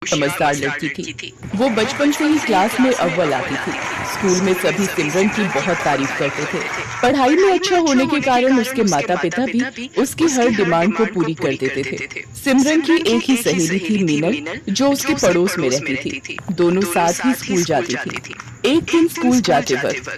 समझदार लड़की थी। वो बचपन से ही क्लास में अव्वल आती थी। स्कूल में सभी सिमरन की बहुत तारीफ करते थे। पढ़ाई में अच्छा होने के कारण उसके माता पिता भी उसकी हर डिमांड को पूरी कर देते थे। सिमरन की एक ही सहेली थी मीनल, जो उसके पड़ोस में रहती थी। दोनों साथ ही स्कूल जाती थी। एक दिन स्कूल जाते वक्त,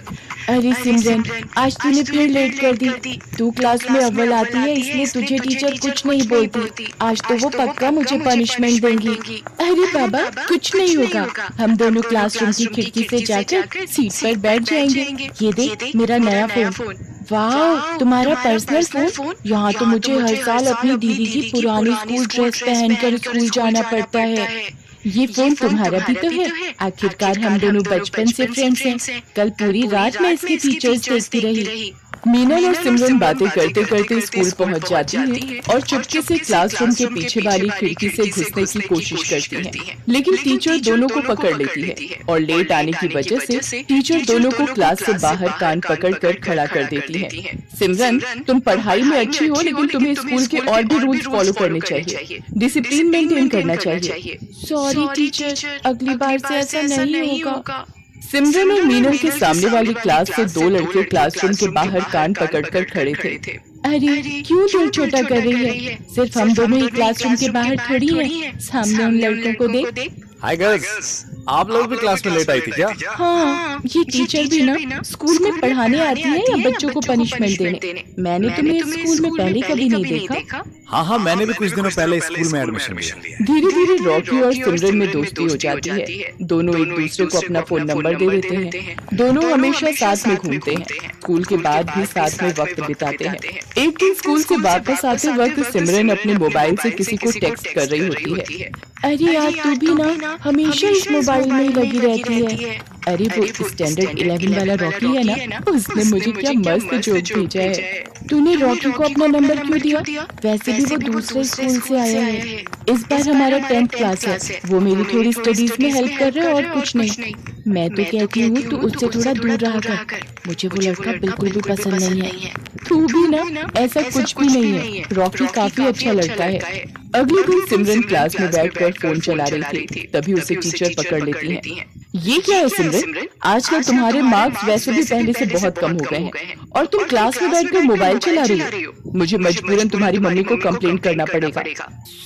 अरे सिमरन, आज तूने फिर लेट कर दी। तू क्लास में अव्वल आती है इसलिए तुझे टीचर कुछ नहीं बोलती। आज तो वो पक्का मुझे पनिशमेंट देंगी। अरे बाबा, कुछ नहीं होगा। हम दोनों क्लासरूम की खिड़की से जाकर सीट पर बैठ जाएंगे। ये देख मेरा नया फोन। वाह, तुम्हारा पर्सनल फोन। यहाँ तो मुझे हर साल अपनी दीदी की पुरानी स्कूल ड्रेस पहनकर स्कूल जाना पड़ता है। ये फोन तुम्हारा भी तो है। आखिरकार हम दोनों बचपन से फ्रेंड्स हैं। कल पूरी रात मैं इसके फीचर्स देखती रही। मीनल और सिमरन बातें करते करते स्कूल पहुंच जाती हैं और चुपके से क्लासरूम के पीछे वाली खिड़की से घुसने की कोशिश करती हैं। लेकिन टीचर दोनों को पकड़ लेती है और लेट आने की वजह से टीचर दोनों को क्लास से बाहर कान पकड़कर खड़ा कर देती है। सिमरन, तुम पढ़ाई में अच्छी हो, लेकिन तुम्हें स्कूल के और भी रूल्स फॉलो करने चाहिए। डिसिप्लिन मेंटेन करना चाहिए। सॉरी टीचर, अगली बार से ऐसा नहीं होगा। सिमरन और मीनल के सामने वाली क्लास से दो लड़के क्लासरूम के बाहर कान पकड़कर खड़े थे। अरे क्यों दिल छोटा कर रही है? सिर्फ हम दोनों ही क्लासरूम के बाहर थोड़ी हैं। सामने उन लड़कों को देख। हाय गर्ल्स, आप लोग भी क्लास में लेट आई थी क्या? हाँ, ये टीचर भी ना स्कूल में पढ़ाने आती है या बच्चों को पनिशमेंट देने? मैंने तुम्हें स्कूल में पहले कभी नहीं देखा। हाँ, मैंने भी कुछ दिनों पहले स्कूल में एडमिशन लिया। धीरे धीरे रॉकी और सिमरन में दोस्ती हो जाती है। दोनों एक दूसरे को अपना फोन नंबर दे देते हैं। दोनों हमेशा साथ में घूमते हैं। स्कूल के बाद भी साथ में वक्त बिताते हैं। एक दिन स्कूल से वापस आते वक्त सिमरन अपने मोबाइल से किसी को टेक्स्ट कर रही होती है। अरे यार, तू भी ना हमेशा इस मोबाइल में ही लगी रहती है। अरे वो स्टैंडर्ड 11 वाला रॉकी है ना, उसने मुझे क्या मस्त जोक भेजा है। तूने रॉकी को अपना नंबर क्यों दिया? वैसे भी वो दूसरे स्कूल से आया है। इस बार हमारा 10th क्लास है। वो मेरी थोड़ी स्टडीज में हेल्प कर रहा है और कुछ नहीं। मैं तो कहती हूँ तू उससे थोड़ा दूर रहा कर। मुझे वो लड़का बिल्कुल भी पसंद नहीं है। तू भी ना, ऐसा कुछ भी नहीं है। रॉकी काफी अच्छा लड़का है। अगले दिन सिमरन क्लास में बैठकर फोन चला रही थी, तभी उसे टीचर पकड़ लेती है। ये क्या है सिमरन? आजकल तुम्हारे मार्क्स वैसे भी पहले से बहुत कम हो गए हैं और तुम क्लास में बैठकर मोबाइल चला रही हो। मुझे मजबूरन तुम्हारी मम्मी को कंप्लेंट करना पड़ेगा।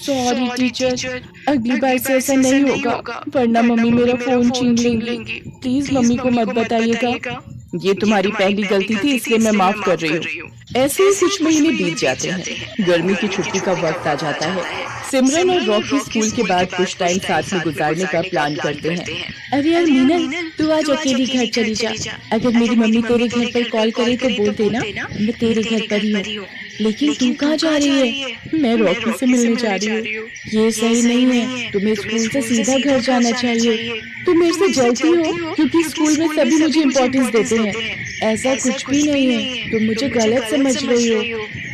सॉरी टीचर, अगली बार से ऐसा नहीं होगा, वरना मम्मी मेरा फोन छीन लेंगी। प्लीज मम्मी को मत बताइएगा। ये तुम्हारी पहली गलती थी, इसलिए मैं माफ कर रही हूँ। ऐसे ही कुछ महीने बीत जाते हैं। गर्मी की छुट्टी का वक्त आ जाता है। सिमरन और रॉकी स्कूल के बाद कुछ टाइम साथ में गुजारने का प्लान करते हैं। अरे यार मीनल, तू आज अकेली घर चली जा। अगर मेरी मम्मी तेरे घर पर कॉल करे तो बोल देना मैं तेरे घर पर ही हूँ। लेकिन तू कहाँ जा रही है? मैं रॉकी से मिलने जा रही हूँ। ये सही नहीं है। तुम्हें स्कूल से सीधा घर जाना चाहिए। तुम मेरे से जलती हो क्योंकि स्कूल में सभी मुझे इम्पोर्टेंस देते हैं। ऐसा कुछ भी नहीं है, तुम मुझे गलत समझ रही हो।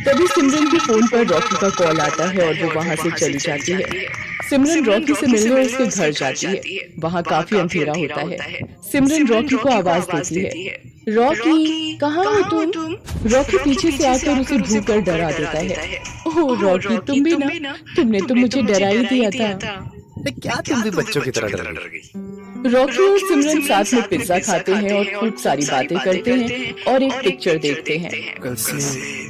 तभी सिमरन के फोन पर रॉकी का कॉल आता है और वो वहाँ से चली जाती है। सिमरन रॉकी से मिलने उसके घर जाती है। वहाँ काफी अंधेरा होता है। सिमरन रॉकी को आवाज देती है, रॉकी कहाँ हो तुम? रॉकी पीछे से आकर उसे भूकर डरा देता है। ओह रॉकी, तुम भी ना? तुमने तो मुझे डरा ही दिया था। क्या तुम भी बच्चों की तरह डर गई? रॉकी और सिमरन साथ में पिज्जा खाते हैं और खूब सारी बातें करते हैं और एक पिक्चर देखते हैं। कल से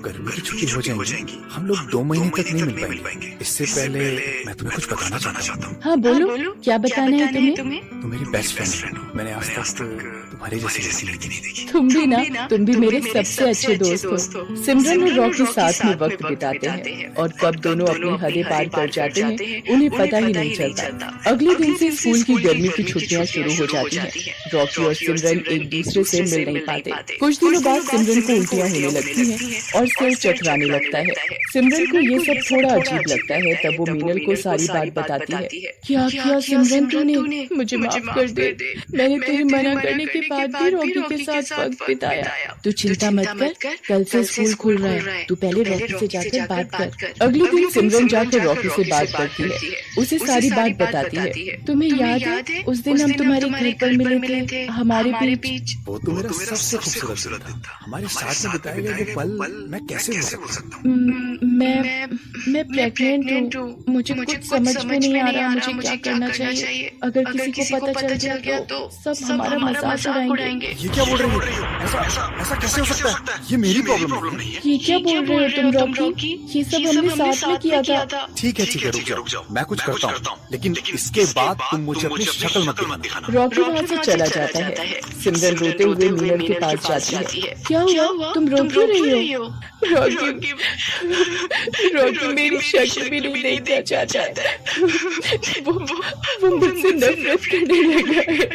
गर्मी की छुट्टी हो जाएगी। हम लोग 2 महीने तक नहीं मिल पाएंगे। इससे पहले मैं तुम्हें कुछ बताना चाहता हूँ। हाँ बोलो, क्या बताना है तुम्हें? तुम मेरी बेस्ट फ्रेंड हो। मैंने आज तक तुम्हारे जैसी लड़की नहीं देखी। तुम भी मेरे सबसे अच्छे दोस्त हो। सिमरन और रॉकी साथ में वक्त बिताते हैं और कब दोनों अपनी हदें पार कर जाते हैं उन्हें पता ही नहीं चलता। अगले दिन से स्कूल की गर्मी की छुट्टियां शुरू हो जाती हैं। रॉकी और सिमरन एक दूसरे से मिल नहीं पाते। कुछ दिनों बाद सिमरन को उल्टियां होने लगती हैं और सिर चकराने लगता है। सिमरन को ये सब थोड़ा अजीब लगता है। तब वो मीनल को सारी बात बताती है। क्या किया सिमरन तूने? मुझे माफ कर दे। मैंने तेरे मना करने के बाद भी रॉकी के साथ वक्त बिताया। तू चिंता मत कर, कल से स्कूल खुल रहा है। तू पहले रॉकी से जाकर बात कर। अगले दिन सिमरन जाकर रॉकी से बात करती है, उसे सारी बात बताती है। तुम्हें याद है उस दिन हम तुम्हारे घर पर मिले थे, हमारे बीच। वो तो मेरा सबसे खूबसूरत दिन था। हमारे साथ में बिताए गए वो पल मैं कैसे भूल सकता हूँ। मैं प्रेग्नेंट हूँ। मुझे कुछ समझ में नहीं आ रहा मुझे क्या करना चाहिए। अगर किसी को पता चल गया तो सब हमारा मजाक उड़ाएंगे। ये क्या बोल रही हो? ऐसा कैसे हो सकता है? ये मेरी प्रॉब्लम नहीं है। ये क्या बोल रहे हो तुम रॉकी? ये सब हमने साथ में किया था। ठीक है रुक जाओ, मैं कुछ करता हूँ, लेकिन इसके बाद तुम मुझे अपनी शक्ल मत दिखाना। रॉकी वहाँ से चला जाता है। सिमरन रोते हुए मीनल के पास जाती है। क्या हुआ? तुम रो क्यों रही हो? रॉकी मेरी शक्ल भी नहीं देखना चाहता है। वो मुझसे नफरत करने लगा है।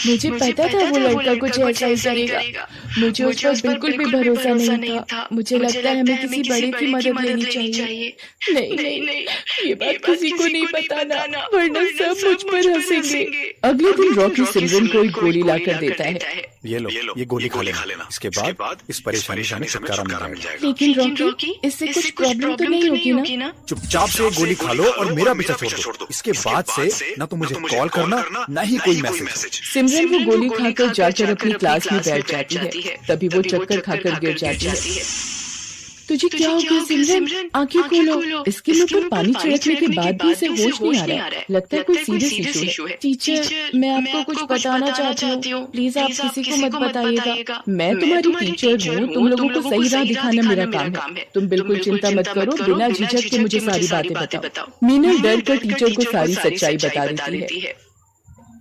मुझे पता था वो लड़का कुछ ऐसा ही करेगा। मुझे उस पर बिल्कुल भी भरोसा नहीं था। मुझे लगता है हमें किसी बड़े की मदद लेनी चाहिए। नहीं, ये बात किसी को नहीं बताना, वरना सब मुझ पर हंसेंगे। अगले दिन रॉकी सिमरन को एक गोली लाकर देता है। ये लो, ये गोली खा लेना। इसके बाद इस परेशानी से हमें छुटकारा मिल जाएगा। लेकिन रॉकी, इससे कुछ प्रॉब्लम तो नहीं होगी ना? चुपचाप से गोली खा लो और मेरा पीछा छोड़ दो। इसके बाद से ना तो मुझे कॉल करना, ना ही कोई मैसेज। सिमरन वो गोली खाकर जाकर अपनी क्लास में बैठ जाती है। तभी वो चक्कर खाकर गिर जाती है। तुझे क्या हो गया सिमरन? आंखें खोलो। इसके मुंह पर पानी छिड़कने के बाद भी इसे होश नहीं आ रहा। लगता है कोई सीरियस इशू है। टीचर, मैं आपको कुछ बताना चाहती हूँ। प्लीज आप किसी को मत बताइएगा। मैं तुम्हारी टीचर हूँ, तुम लोगों को सही राह दिखाना मेरा काम है। तुम बिल्कुल चिंता मत करो, बिना झिझक के मुझे सारी बातें बताओ। मीनल डर कर टीचर को सारी सच्चाई बता देती है।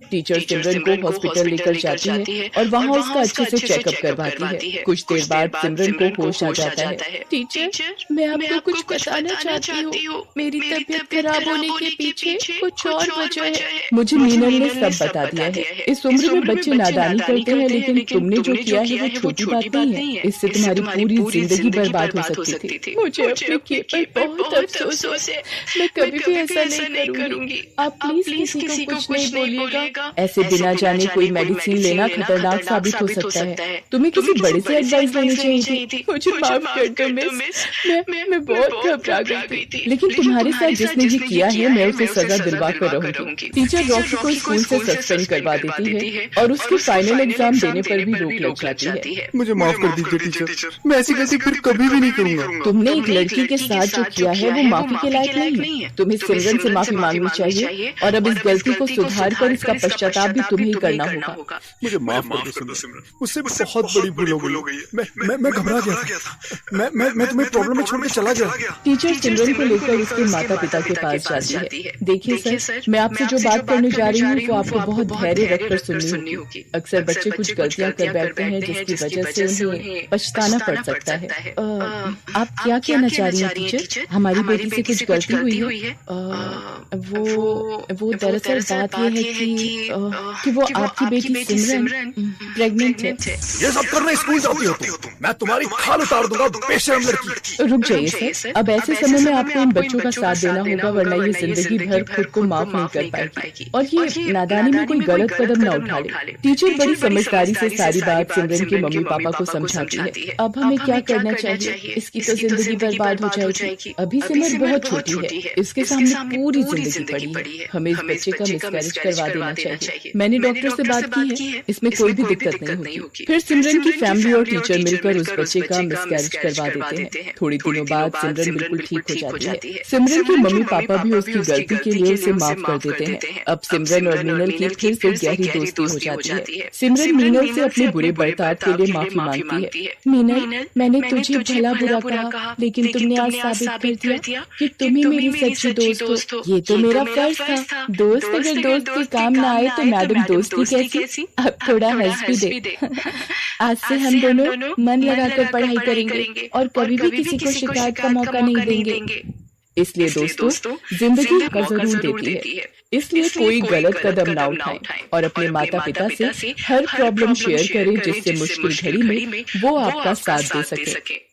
टीचर सिमरन को हॉस्पिटल लेकर जाती है और वहाँ उसका अच्छे से चेकअप करवाती है। कुछ देर बाद सिमरन को होश आ जाता है। टीचर, मैं आपको कुछ बताना चाहती हूँ। मेरी तबीयत खराब होने के पीछे कुछ और वजह है। मुझे मीनल ने सब बता दिया है। इस उम्र में बच्चे नादानी करते हैं, लेकिन तुमने जो किया है वो छोटी बात नहीं है। इससे तुम्हारी पूरी जिंदगी बर्बाद हो सकती थी। मुझे अपने किए पर बहुत अफसोस है। मैं कभी भी ऐसा नहीं करूंगी। आप प्लीज किसी को कुछ नहीं बोलिएगा। ऐसे बिना जाने कोई मेडिसिन लेना खतरनाक साबित हो सकता है। तुम्हें किसी बड़े से एडवाइस लेनी चाहिए थी। मुझे माफ कर दो मिस, मैं बहुत घबरा गई थी। लेकिन तुम्हारे साथ जिसने ये किया है, मैं उसे सजा दिलवा कर रहूंगी। टीचर रॉकी को स्कूल से सस्पेंड करवा देती है और उसके फाइनल एग्जाम देने पर भी रोक लग जाती है। मुझे माफ कर दीजिए टीचर, मैं ऐसी गलती फिर कभी भी नहीं करूंगा। तुमने एक लड़की के साथ जो किया है वो माफी के लायक नहीं है। तुम्हें सिमरन से माफी मांगनी चाहिए और अब इस गलती को सुधार कर इसका पश्चाताप भी तुम्हें ही करना होगा। मुझे माफ कर दो सिमरन, मुझसे बहुत बड़ी भूल हो गई। मैं घबरा गया था। मैं तुम्हें प्रॉब्लम में छोड़ के चला गया। टीचर सिमरन को लेकर उसके माता पिता के पास जाती है। देखिए सर, मैं आपसे जो बात करने जा रही हूँ वो आपको बहुत धैर्य रखकर सुननी होगी। अक्सर बच्चे कुछ गलतियाँ कर बैठते हैं जिसकी वजह से उन्हें पछताना पड़ सकता है। आप क्या कहना चाह रही हैं टीचर? हमारी बेटी से कुछ गलती हुई है? वो दरअसल बात यह है कि वो आपकी बेटी सिमरन प्रेग्नेंट है। ये सब करने स्कूल जाती हो तुम? मैं तुम्हारी खाल उतार दूंगा बेशर्म लड़की। रुक जाइए सर, अब ऐसे समय में आपको इन बच्चों का साथ देना होगा, वरना ये जिंदगी भर खुद को माफ नहीं कर पाएगी और ये नादानी में कोई गलत कदम न उठा ले। टीचर बड़ी समझदारी से सारी बात सिमरन के मम्मी पापा को समझाती है। अब हमें क्या करना चाहिए? इसकी तो जिंदगी बर्बाद हो जाएगी। अभी सिमरन बहुत छोटी है, इसके सामने पूरी जिंदगी पड़ी है। हमें इस बच्चे का मिसकैरेज करवा देना चाहिए। मैंने डॉक्टर से बात की है, इसमें कोई भी दिक्कत नहीं होगी। फिर सिमरन की फैमिली और टीचर मिलकर उस बच्चे का मिसकैरेज करवा देते हैं। थोड़ी दिनों बाद सिमरन बिल्कुल ठीक हो जाती है। सिमरन के मम्मी पापा भी उसकी गलती के लिए उसे माफ कर देते हैं। अब सिमरन और मीनल की फिर से गहरी दोस्ती हो जाती है। सिमरन मीनल से अपने बुरे बर्ताव के लिए माफी मांगती है। मीनल, मैंने तुझे भला बुरा कहा, लेकिन तुमने आज साबित कर दिया कि तुम ही मेरी सच्ची दोस्त हो। ये तो मेरा फर्ज था। दोस्त अगर दोस्त के काम ना आए तो मैडम दोस्ती कैसी? अब थोड़ा हंस भी दे। आज से हम दोनों मन लगाकर पढ़ाई करेंगे और कभी भी किसी को शिकायत का मौका नहीं देंगे। इसलिए दोस्तों, जिंदगी का जरूर देती है, इसलिए कोई गलत कदम ना उठाएं और अपने माता पिता से हर प्रॉब्लम शेयर करें जिससे मुश्किल घड़ी में वो आपका साथ दे सके।